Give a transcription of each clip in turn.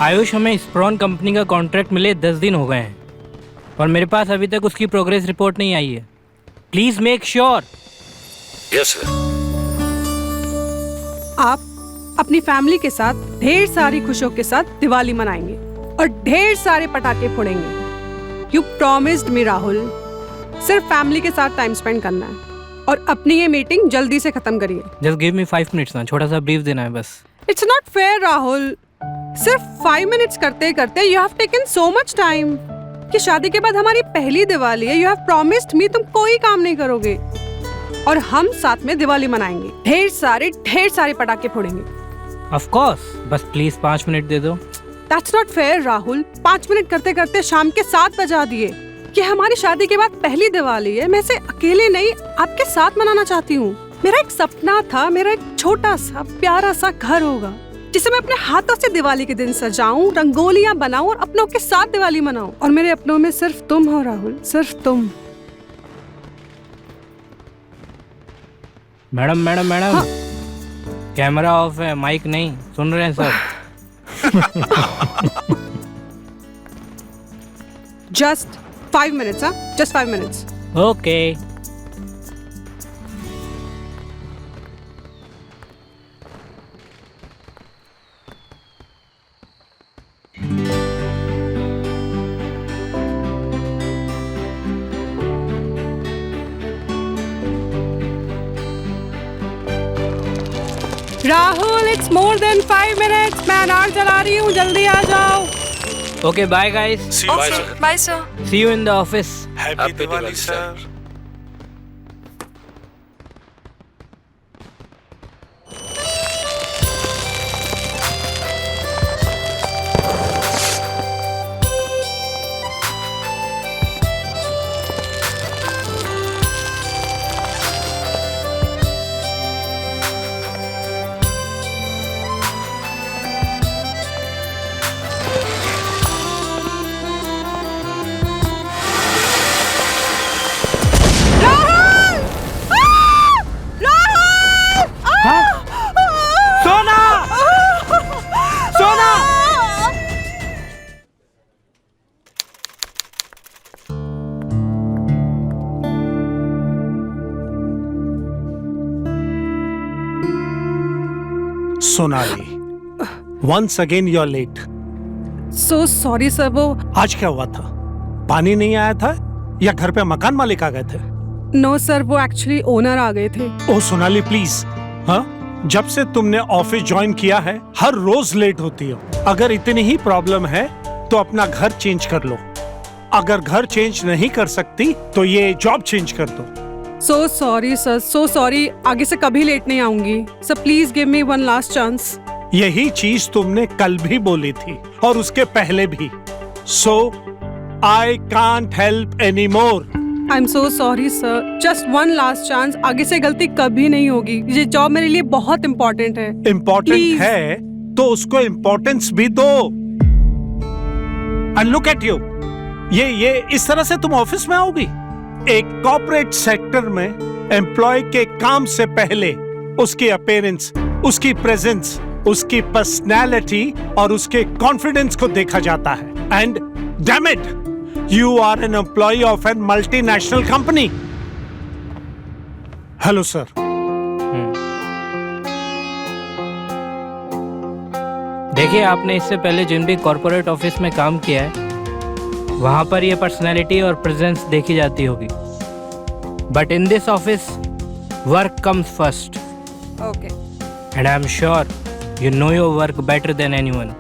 आयुष, हमें स्प्रॉन कंपनी का कॉन्ट्रैक्ट मिले 10 दिन हो गए हैं और मेरे पास अभी तक उसकी प्रोग्रेस रिपोर्ट नहीं आई है। Please make sure. Yes sir. आप अपनी फैमिली के साथ ढेर सारी खुशियों के साथ दिवाली मनाएंगे और ढेर सारे पटाखे फोड़ेंगे। You promised me Rahul. सिर्फ फैमिली के साथ टाइम स्पेंड करना है और अपनी ये मीटिंग जल्दी से खत्म करिए। जस्ट गिव मी 5 मिनट्स ना, छोटा सा ब्रीफ देना है बस। It's not fair Rahul. सिर्फ 5 मिनट्स करते करते you have taken so much time. कि शादी के बाद हमारी पहली दिवाली है। यू हैव प्रॉमिस्ड मी तुम कोई काम नहीं करोगे और हम साथ में दिवाली मनाएंगे। ढेर सारे पटाखे फोड़ेंगे। ऑफ कोर्स, बस प्लीज 5 मिनट दे दो। That's not fair Rahul. 5 minute करते करते शाम के 7 बजा दिए। कि हमारी शादी के बाद पहली दिवाली है। मैं इसे अकेले नहीं आपके साथ मनाना चाहती हूँ। मेरा एक सपना था, मेरा एक छोटा सा प्यारा सा घर होगा जिसे मैं अपने हाथों से दिवाली के दिन सजाऊं, रंगोलियां बनाऊं और अपनों के साथ दिवाली मनाऊं। और मेरे अपनों में सिर्फ तुम हो राहुल, सिर्फ तुम। मैडम हाँ। कैमरा ऑफ है, माइक नहीं। सुन रहे हैं सब? Just 5 minutes, huh? Just 5 minutes. Okay. Rahul, it's more than 5 minutes. मैं अनार चला रही हूँ, जल्दी आ जाओ। Okay, bye guys. See you bye sir. Bye, sir. See you in the office. Happy Diwali sir. Sona! Sona! Sonali, once again you're late. So sorry sir, वो आज क्या हुआ था? पानी नहीं आया था या घर पे मकान मालिक आ गए थे? नो सर, वो एक्चुअली ओनर आ गए थे। ओह सोनाली प्लीज, हाँ? जब से तुमने ऑफिस ज्वाइन किया है हर रोज लेट होती हो। अगर इतनी ही प्रॉब्लम है तो अपना घर चेंज कर लो। अगर घर चेंज नहीं कर सकती तो ये जॉब चेंज कर दो। So sorry sir, so sorry. आगे से कभी लेट नहीं आऊंगी sir. Please give me one last chance. यही चीज तुमने कल भी बोली थी और उसके पहले भी। सो I can't help any more. I am so sorry sir, just one last chance. आगे से गलती कभी नहीं होगी। ये जॉब मेरे लिए बहुत इम्पोर्टेंट है। Important Please. है तो उसको इम्पोर्टेंस भी दो। एंड लुक एट यू, ये इस तरह से तुम ऑफिस में आओगी? एक कॉर्पोरेट सेक्टर में एम्प्लॉय के काम से पहले उसकी अपीयरेंस, उसकी प्रेजेंस, उसकी पर्सनैलिटी और उसके कॉन्फिडेंस को देखा जाता है। And damn it, you are an employee of a multinational company. Hello sir. देखिए, आपने इससे पहले जिन भी कॉर्पोरेट ऑफिस में काम किया है वहां पर ये पर्सनैलिटी और प्रेजेंस देखी जाती होगी, but in this office work comes first. Okay. And I am sure you know your work better than anyone,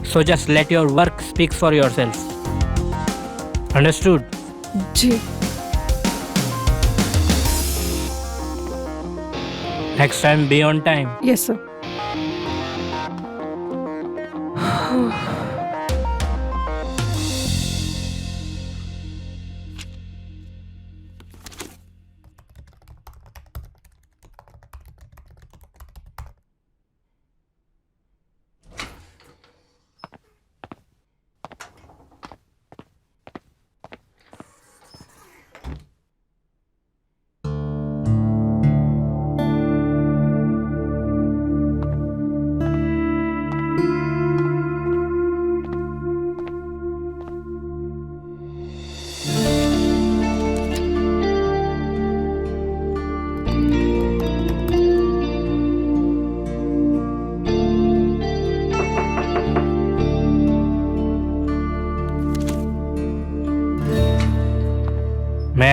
so just let your work speak for yourself. Understood? जी। Next time be on time. Yes sir.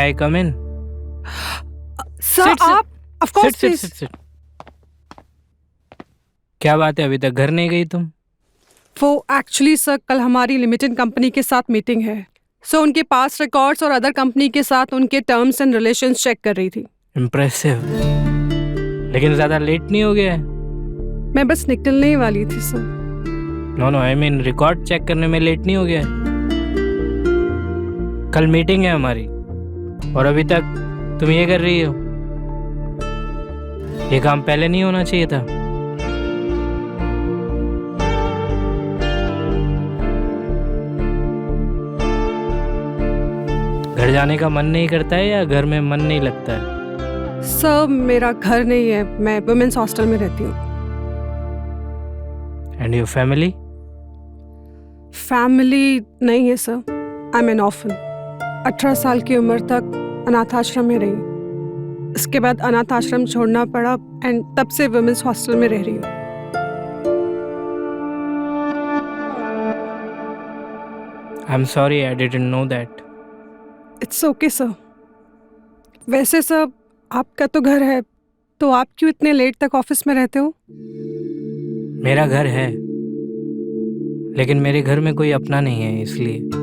I come in? Sir आप of course sit sit sit. क्या बात है, अभी तक घर नहीं गई तुम? वो एक्चुअली सर कल हमारी लिमिटेड कंपनी के साथ मीटिंग है, सो उनके पास रिकॉर्ड्स और अदर कंपनी के साथ उनके टर्म्स एंड रिलेशंस चेक कर रही थी। इम्प्रेसिव, लेकिन ज्यादा लेट नहीं हो गया है? मैं बस निकलने ही वाली थी sir. No I mean record check करने में लेट नहीं हो गया है? कल मीटिंग है हमारी और अभी तक तुम ये कर रही हो। ये काम पहले नहीं होना चाहिए था। घर जाने का मन नहीं करता है या घर में मन नहीं लगता है? सर मेरा घर नहीं है, मैं वुमेन्स हॉस्टल में रहती हूँ। And your family? फैमिली नहीं है sir, I am N orphan. 18 साल की उम्र तक अनाथ आश्रम में रही, इसके बाद अनाथ आश्रम छोड़ना पड़ा एंड तब से वुमेन्स हॉस्टल में रह रही हूँ। I am sorry, I didn't know that. It's okay sir. वैसे सर आपका तो घर है, तो आप क्यों इतने लेट तक ऑफिस में रहते हो? मेरा घर है, लेकिन मेरे घर में कोई अपना नहीं है, इसलिए।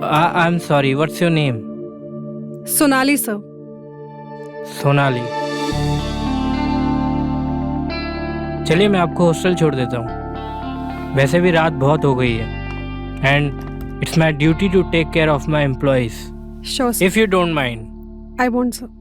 I am sorry, what's your name? Sonali sir. Sonali. चलिए मैं आपको हॉस्टल छोड़ देता हूँ, वैसे भी रात बहुत हो गई है and it's my duty to take care of my employees. Sure sir, if you don't mind. I won't sir.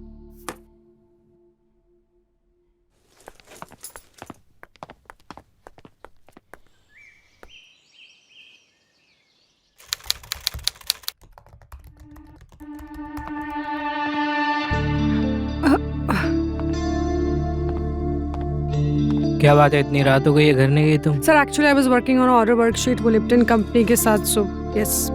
क्या बात है, इतनी रात हो गई है, घर नहीं गई तुम? Sir actually I was working on order worksheet वो लिप्टन कंपनी के साथ, सो यस।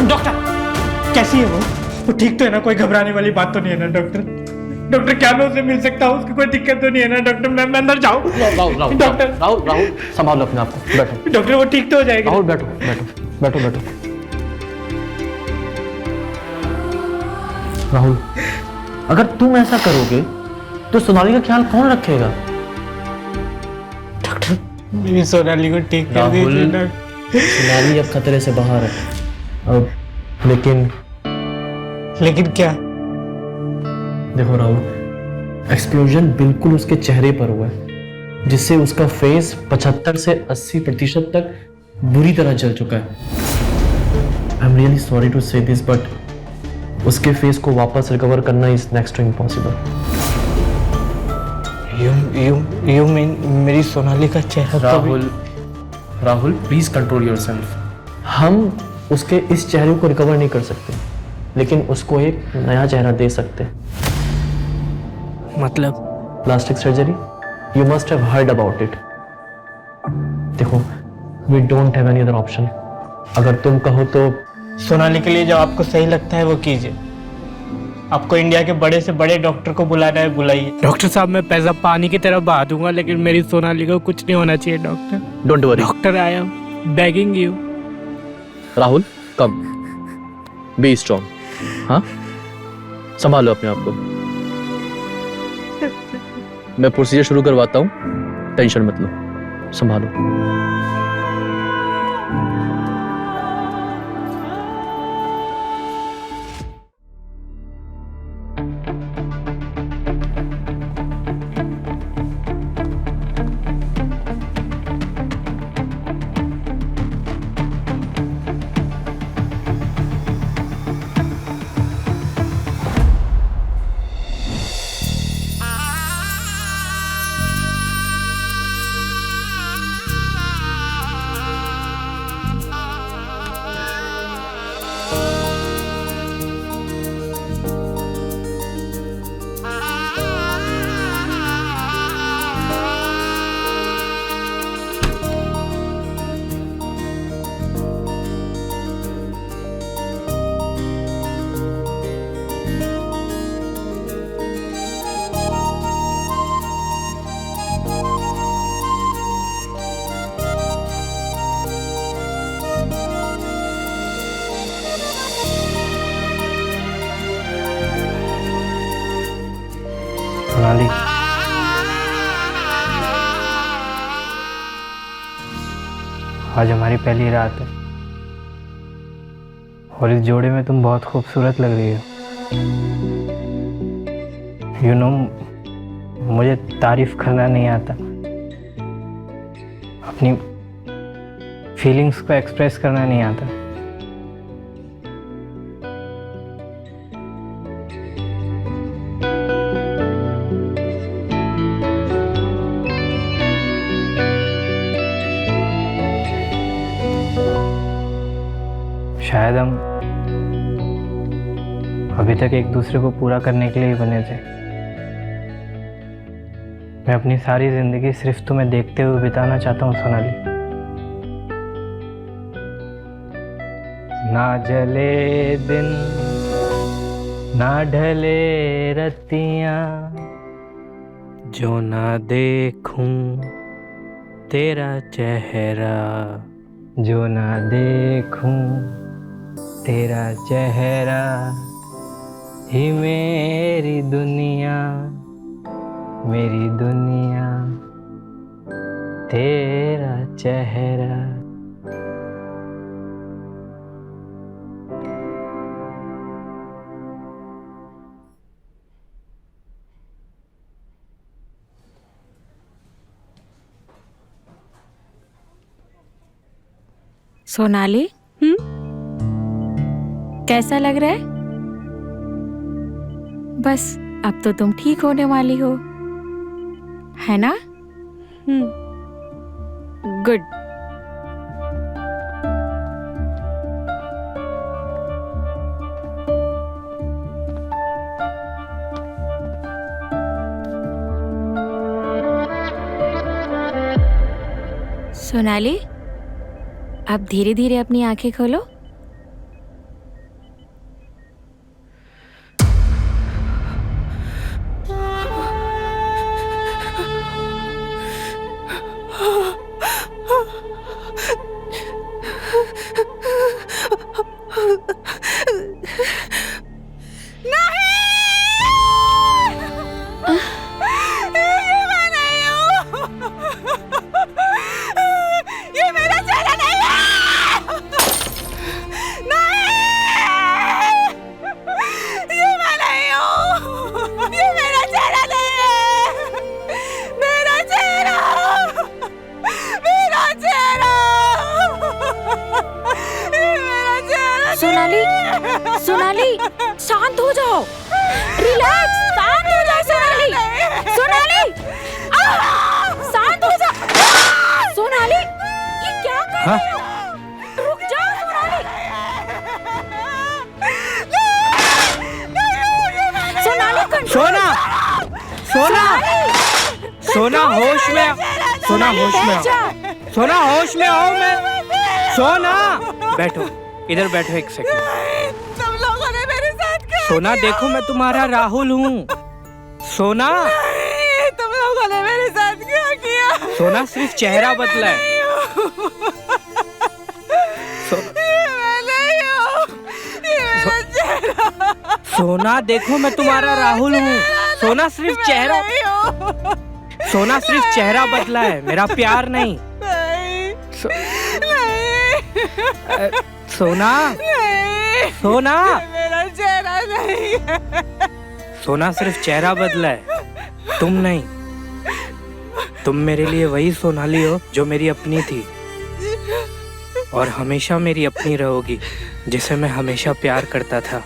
डॉक्टर कैसी है वो ठीक तो है ना? कोई घबराने वाली बात तो नहीं है ना डॉक्टर? डॉक्टर क्या मैं उसे मिल सकता हूँ? उसकी कोई दिक्कत तो नहीं है ना डॉक्टर? मैं अंदर जाऊँ? डॉक्टर राहुल संभालो अपने आप को, बैठो। डॉक्टर वो ठीक तो हो जाएगी? राहुल बैठो बैठो बैठो बैठो। राहुल अगर तुम ऐसा करोगे तो सोनाली का ख्याल कौन रखेगा? डॉक्टर मेरी सोनाली को ठीक कर राहुल, दीजिए डॉक्टर। सोनाली अब खतरे से बाहर है अब, लेकिन क्या? देखो राहुल, एक्सप्लोजन बिल्कुल उसके चेहरे पर हुआ है, जिससे उसका फेस 75 से 80% तक बुरी तरह जल चुका है। I am really sorry to say this, but उसके फेस को वापस रिकवर करना is next to impossible. You mean मेरी सोनाली का चेहरा? Rahul please control yourself. हम उसके इस चेहरे को रिकवर नहीं कर सकते, लेकिन उसको एक नया चेहरा दे सकते हैं। मतलब? Plastic surgery. You must have heard about it. देखो, we don't have any other option. अगर तुम कहो तो सोनाली के लिए जो आपको सही लगता है वो कीजिए। आपको इंडिया के बड़े से बड़े डॉक्टर को बुलाना है, बुलाइए। डॉक्टर साहब मैं पैसा पानी की तरह बहा दूंगा, लेकिन मेरी सोनाली को कुछ नहीं होना चाहिए doctor. Don't worry doctor I am begging you. Rahul, come, be strong. हाँ, संभालो अपने आप को। मैं प्रोसीजर शुरू करवाता हूँ, टेंशन मत लो, संभालो। सोनाली, आज हमारी पहली रात है और इस जोड़े में तुम बहुत खूबसूरत लग रही हो। यू नो, मुझे तारीफ करना नहीं आता, अपनी फीलिंग्स को एक्सप्रेस करना नहीं आता। शायद हम अभी तक एक दूसरे को पूरा करने के लिए ही बने थे। मैं अपनी सारी जिंदगी सिर्फ तुम्हें देखते हुए बिताना चाहता हूँ सोनाली। ना जले दिन ना ढले रतियां, जो ना देखूं तेरा चेहरा, जो ना देखूं तेरा चेहरा ही मेरी दुनिया, मेरी दुनिया तेरा चेहरा। सोनाली, कैसा लग रहा है? बस अब तो तुम ठीक होने वाली हो, है ना? गुड। सोनाली, अब धीरे धीरे अपनी आंखें खोलो। सोनाली, सोनाली, शांत हो जाओ, रिलैक्स, शांत हो जाओ सोनाली, सोनाली, शांत हो जाओ, सोनाली, ये क्या कर रही हो? रुक जाओ सोनाली, सोनाली, सोना, सोना, सोना होश में, सोना होश में आओ, सोना होश में आओ। मैं सोना, बैठो इधर, बैठो एक सेकंड। तुम लोगों ने मेरे साथ क्या सोना देखो मैं तुम्हारा राहुल हूँ। सोना तुम लोगों ने मेरे साथ क्या किया? सोना सिर्फ चेहरा बदला है। सोना देखो मैं तुम्हारा राहुल हूँ। सोना सिर्फ चेहरा बदला है, मेरा प्यार नहीं। सोना सोना मेरा चेहरा नहीं है। सोना सिर्फ चेहरा बदला है, तुम नहीं। तुम मेरे लिए वही सोनाली हो जो मेरी अपनी थी और हमेशा मेरी अपनी रहोगी, जिसे मैं हमेशा प्यार करता था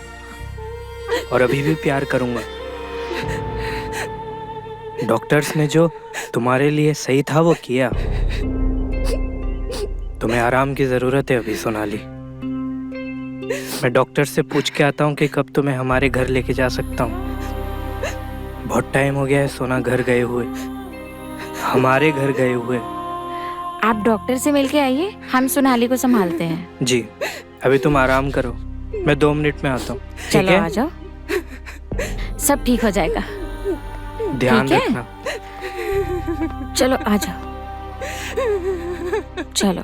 और अभी भी प्यार करूंगा। डॉक्टर्स ने जो तुम्हारे लिए सही था वो किया। तुम्हें आराम की जरूरत है अभी सोनाली। मैं डॉक्टर से पूछ के आता हूँ कि कब तुम्हें हमारे घर लेके जा सकता हूँ। बहुत टाइम हो गया है सोना घर गए हुए, हमारे घर गए हुए। आप डॉक्टर से मिलके आइए, हम सोनाली को संभालते हैं। जी अभी तुम आराम करो, मैं 2 मिनट में आता हूँ। ठीक चलो है, आ जाओ, सब ठीक हो जाएगा। ध्यान ठीक है? रखना। चलो आ जाओ, चलो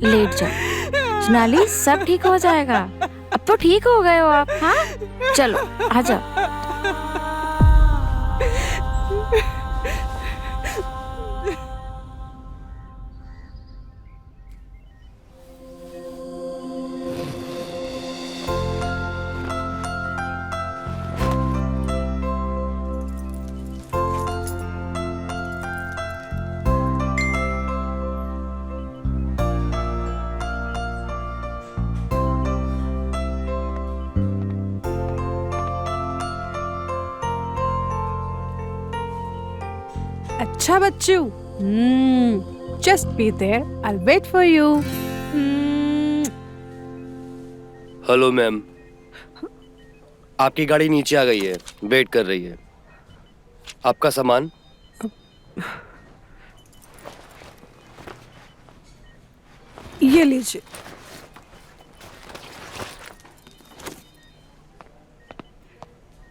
लेट जाओ। सोनाली सब ठीक हो जाएगा, अब तो ठीक हो गए हो आप। हाँ चलो आ जाओ। अच्छा बच्चू, just be there. I'll wait for you. Hello ma'am, आपकी गाड़ी नीचे आ गई है, वेट कर रही है। आपका सामान। ये लीजिए।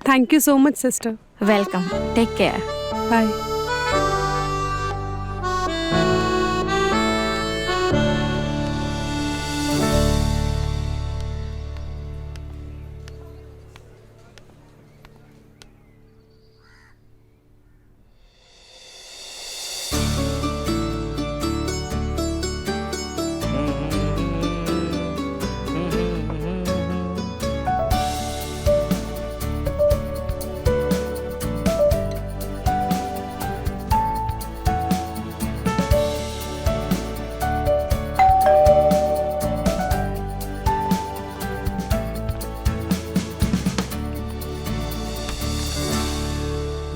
Thank you so much, sister. Welcome, take care. Bye.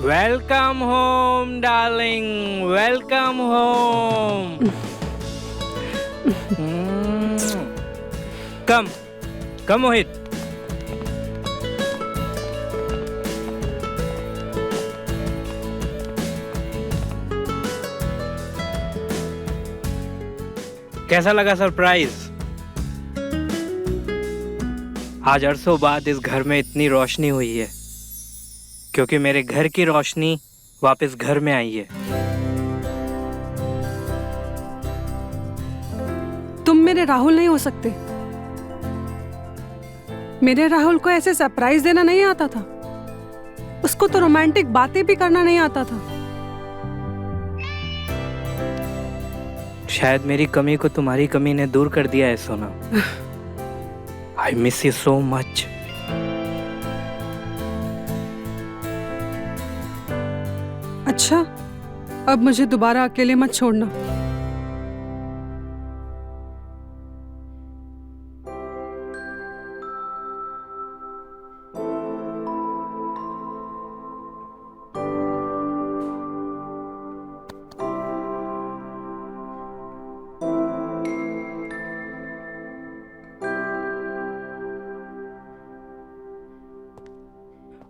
Welcome home darling, welcome home. Come come Mohit. कैसा लगा सरप्राइज? आज अरसों बाद इस घर में इतनी रोशनी हुई है क्योंकि मेरे घर की रोशनी वापस घर में आई है। तुम मेरे राहुल नहीं हो सकते। मेरे राहुल को ऐसे सरप्राइज देना नहीं आता था। उसको तो रोमांटिक बातें भी करना नहीं आता था। शायद मेरी कमी को तुम्हारी कमी ने दूर कर दिया है सोना। I miss you so much. अच्छा, अब मुझे दोबारा अकेले मत छोड़ना।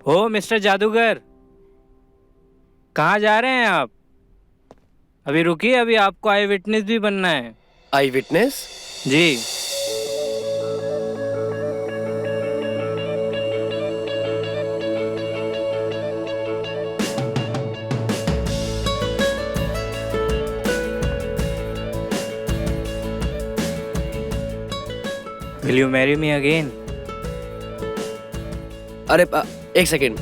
ओ मिस्टर जादूगर, कहाँ जा रहे हैं आप? अभी रुकिए, अभी आपको आई विटनेस भी बनना है। I witness? जी। Will you marry me again? अरे एक second,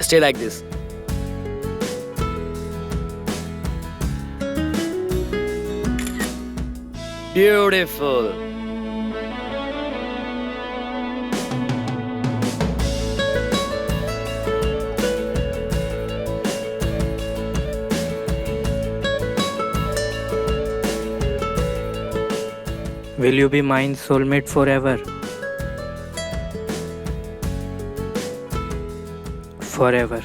stay like this. Beautiful. Will you be mine soulmate forever? Forever.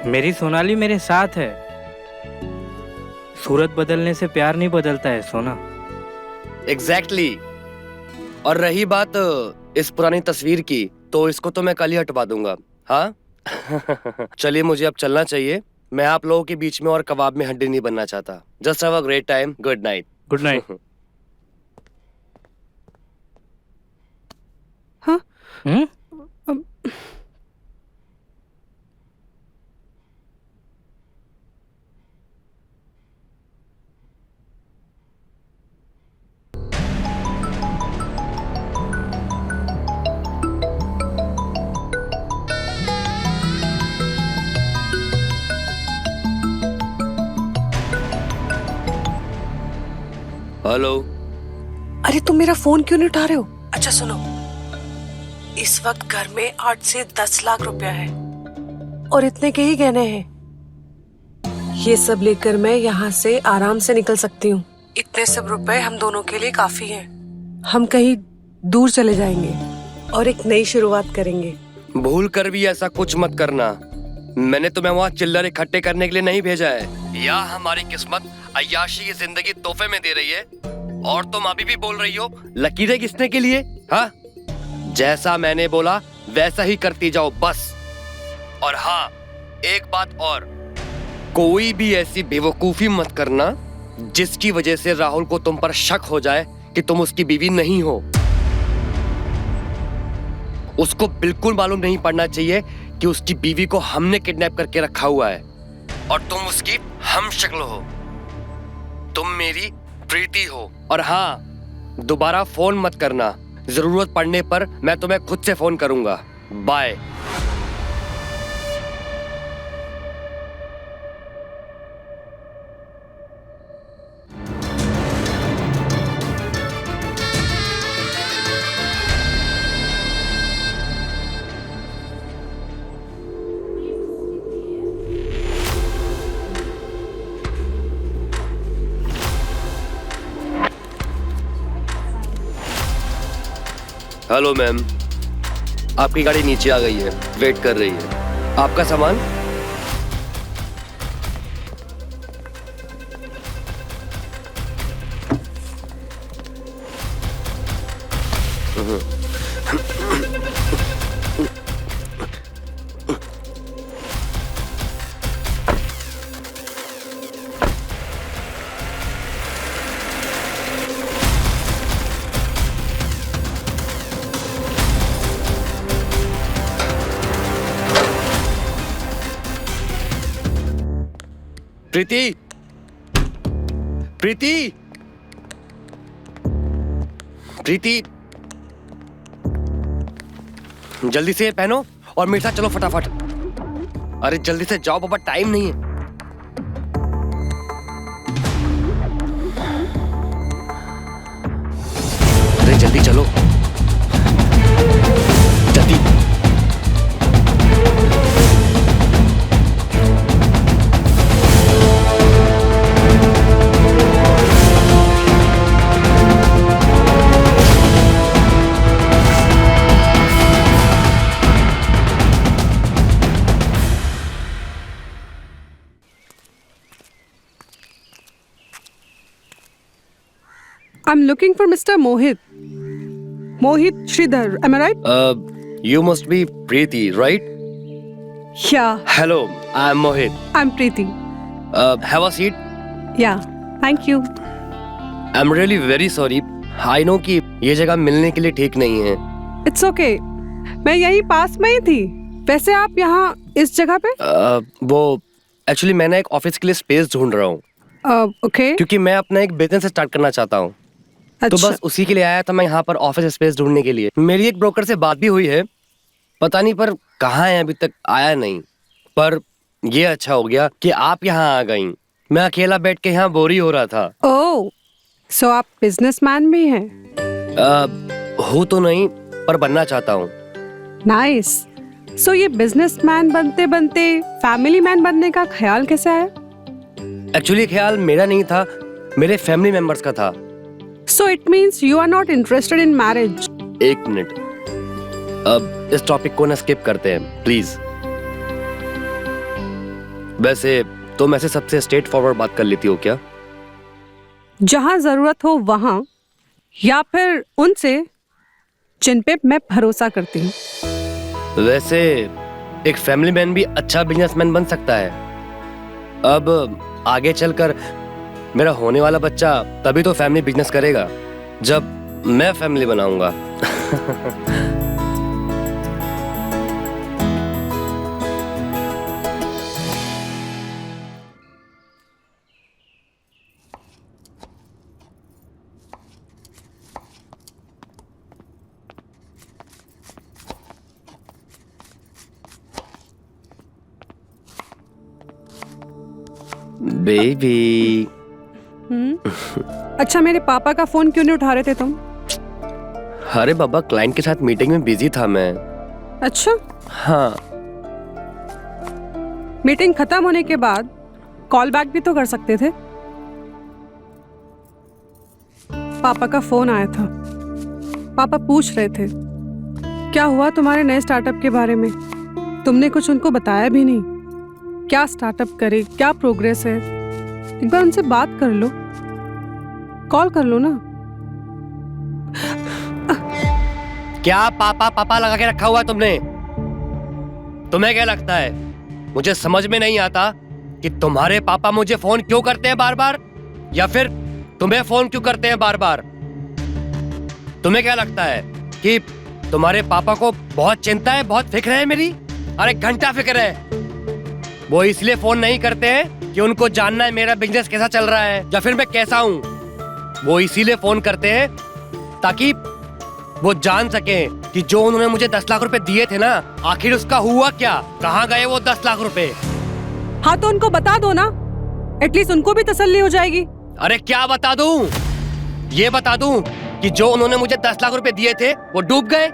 मेरी सोनाली मेरे साथ है. सूरत बदलने से प्यार नहीं बदलता है सोना. एग्जैक्टली. और रही बात इस पुरानी तस्वीर की, तो इसको तो मैं कल ही हटवा दूंगा. हाँ. चलिए, मुझे अब चलना चाहिए. मैं आप लोगों के बीच में और कबाब में हड्डी नहीं बनना चाहता. Just have a great time. Good night. Good night. हाँ? हेलो. अरे तुम मेरा फोन क्यों नहीं उठा रहे हो? अच्छा सुनो, इस वक्त घर में 8 से 10 लाख रुपया है और इतने के ही गहने हैं. ये सब लेकर मैं यहाँ से आराम से निकल सकती हूँ. इतने सब रुपए हम दोनों के लिए काफी हैं. हम कहीं दूर चले जाएंगे और एक नई शुरुआत करेंगे. भूल कर भी ऐसा कुछ मत करना. मैंने तुम्हें वहाँ चिल्लर इकट्ठे करने के लिए नहीं भेजा है. या हमारी किस्मत अय्याशी की जिंदगी तोहफे में दे रही है और तुम अभी भी बोल रही हो लकीरें किसने के लिए? हाँ, जैसा मैंने बोला वैसा ही करती जाओ बस. और हाँ, एक बात और, कोई भी ऐसी बेवकूफी मत करना जिसकी वजह से राहुल को तुम पर शक हो जाए कि तुम उसकी बीवी नहीं हो. उसको बिल्कुल मालूम नहीं पड़ना चाहिए कि उसकी बीवी को हमने किडनैप करके रखा हुआ है और तुम उसकी हम शक्ल हो. तुम मेरी प्रीति हो. और हाँ, दोबारा फोन मत करना. जरूरत पड़ने पर मैं तुम्हें खुद से फोन करूंगा. बाय. हेलो मैम, आपकी गाड़ी नीचे आ गई है, वेट कर रही है. आपका सामान? प्रीति, प्रीति, प्रीति, जल्दी से पहनो और मेरे साथ चलो फटाफट. अरे जल्दी से जाओ बाबा, टाइम नहीं है. अरे जल्दी चलो, जल्दी. I'm looking for Mr. Mohit. Mohit Sridhar, am I right? You must be Preeti, right? Yeah, Hello, I'm Mohit. I'm Preeti. Have a seat. Yeah, thank you. I'm really very sorry. I know कि ये जगह मिलने के लिए ठीक नहीं है. It's okay. मैं यहीं पास में ही थी। वैसे आप यहाँ इस जगह पे? वो एक्चुअली मैं ना एक ऑफिस के लिए स्पेस ढूंढ रहा हूँ। ओके। क्योंकि मैं अपना एक बिजनेस स्टार्ट करना चाहता हूँ। तो अच्छा। बस उसी के लिए आया था मैं यहाँ पर ऑफिस स्पेस ढूंढने के लिए। मेरी एक ब्रोकर से बात भी हुई है, पता नहीं पर कहाँ है, अभी तक आया नहीं। पर ये अच्छा हो गया कि आप यहाँ आ गईं। मैं अकेला बैठ के यहाँ बोर ही हो रहा था। ओह, सो आप बिजनेसमैन भी हैं? हूँ तो नहीं पर बनना चाहता हूँ। नाइस। सो ये बिजनेसमैन बनते बनते फैमिली मैन बनने का ख्याल कैसे आया? एक्चुअली ख्याल मेरा नहीं था, मेरे फैमिली मेंबर्स का था। So it means you are not interested in marriage? एक मिनट, अब इस टॉपिक को ना स्किप करते हैं प्लीज। वैसे तुम ऐसे सबसे स्ट्रेट फॉरवर्ड बात कर लेती हो क्या? जहां जरूरत हो वहां, या फिर उनसे जिन पे मैं भरोसा करती हूँ। वैसे एक फैमिली मैन भी अच्छा बिजनेसमैन बन सकता है। अब आगे चलकर मेरा होने वाला बच्चा तभी तो फैमिली बिजनेस करेगा जब मैं फैमिली बनाऊंगा। बेबी। अच्छा, मेरे पापा का फोन क्यों नहीं उठा रहे थे तुम? अरे बाबा, क्लाइंट के साथ मीटिंग में बिजी था मैं। अच्छा। हाँ। मीटिंग खत्म होने के बाद कॉल बैक भी तो कर सकते थे। पापा का फोन आया था। पापा पूछ रहे थे क्या हुआ तुम्हारे नए स्टार्टअप के बारे में। तुमने कुछ उनको बताया भी नहीं। क्या स्टार्टअप करे, क्या प्रोग्रेस है। एक बार उनसे बात कर लो, कॉल कर लो ना। क्या पापा पापा लगा के रखा हुआ है तुमने? तुम्हें क्या लगता है मुझे समझ में नहीं आता कि तुम्हारे पापा मुझे फोन क्यों करते हैं बार बार, या फिर तुम्हें फोन क्यों करते हैं बार बार? तुम्हें क्या लगता है कि तुम्हारे पापा को बहुत चिंता है, बहुत फिक्र है मेरी? अरे घंटा फिक्र है। वो इसलिए फोन नहीं करते हैं कि उनको जानना है मेरा बिजनेस कैसा चल रहा है या फिर मैं कैसा हूँ। वो इसीलिए फोन करते हैं ताकि वो जान सके कि जो उन्होंने मुझे 10 लाख रुपए दिए थे ना, आखिर उसका हुआ क्या, कहाँ गए वो 10 लाख रुपए। हाँ तो उनको बता दो ना, एटलीस्ट उनको भी तसल्ली हो जाएगी। अरे क्या बता दूं? ये बता दूं कि जो उन्होंने मुझे 10 लाख रुपए दिए थे वो डूब गए?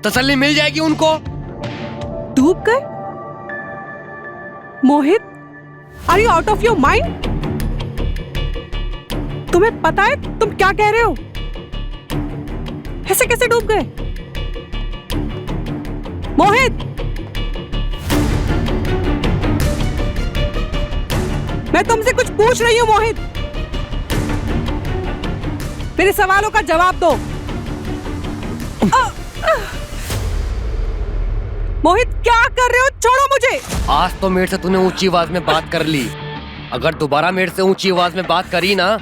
तसल्ली मिल जाएगी उनको। डूब गए? Mohit, are you out of your mind? तुम्हें पता है तुम क्या कह रहे हो? ऐसे कैसे डूब गए? मोहित, मैं तुमसे कुछ पूछ रही हूँ। मोहित, मेरे सवालों का जवाब दो। मोहित, क्या कर रहे हो? छोड़ो मुझे। आज तो मेरे से तूने ऊंची आवाज में बात कर ली, अगर दोबारा मेरे से ऊंची आवाज में बात करी ना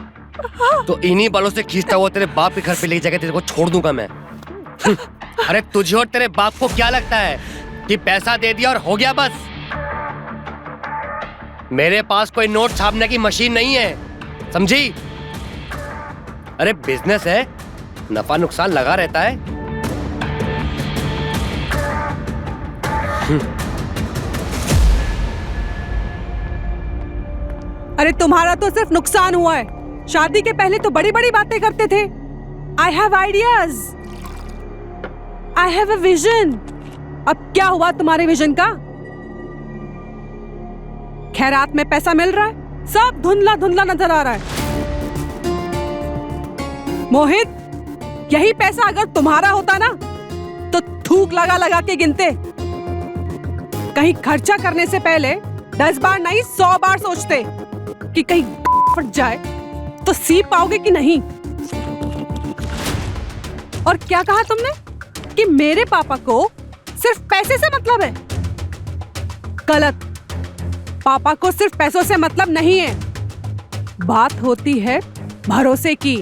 तो इन्हीं बालों से खींचता हुआ तेरे बाप के घर पे ले जाकर तेरे को छोड़ दूंगा मैं। अरे तुझे और तेरे बाप को क्या लगता है कि पैसा दे दिया और हो गया बस? मेरे पास कोई नोट छापने की मशीन नहीं है, समझी? अरे बिजनेस है, नफा नुकसान लगा रहता है। अरे तुम्हारा तो सिर्फ नुकसान हुआ है। शादी के पहले तो बड़ी बड़ी बातें करते थे। I have ideas, I have a vision. अब क्या हुआ तुम्हारे विजन का? खैरात में पैसा मिल रहा है, सब धुंधला धुंधला नजर आ रहा है। मोहित, यही पैसा अगर तुम्हारा होता ना तो थूक लगा लगा के गिनते। कहीं खर्चा करने से पहले 10 बार नहीं 100 बार सोचते कि कहीं फट जाए तो सीप पाओगे कि नहीं। और क्या कहा तुमने कि मेरे पापा को सिर्फ पैसे से मतलब है? गलत। पापा को सिर्फ पैसों से मतलब नहीं है। बात होती है भरोसे की,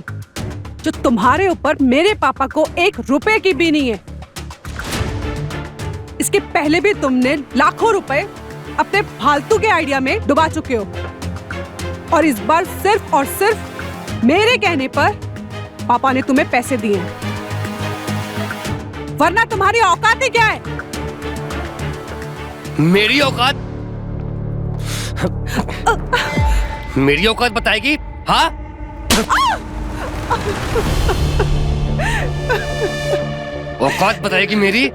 जो तुम्हारे ऊपर मेरे पापा को 1 रुपए की भी नहीं है। इसके पहले भी तुमने लाखों रुपए अपने फालतू के आइडिया में डुबा चुके हो, और इस बार सिर्फ और सिर्फ मेरे कहने पर पापा ने तुम्हें पैसे दिए हैं, वरना तुम्हारी औकात ही क्या है? मेरी औकात? मेरी औकात बताएगी? हाँ? औकात बताएगी मेरी?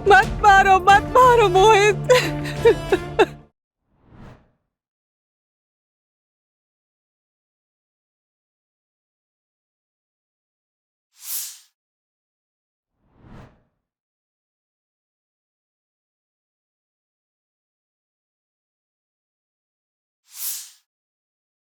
मत मारो मोहित,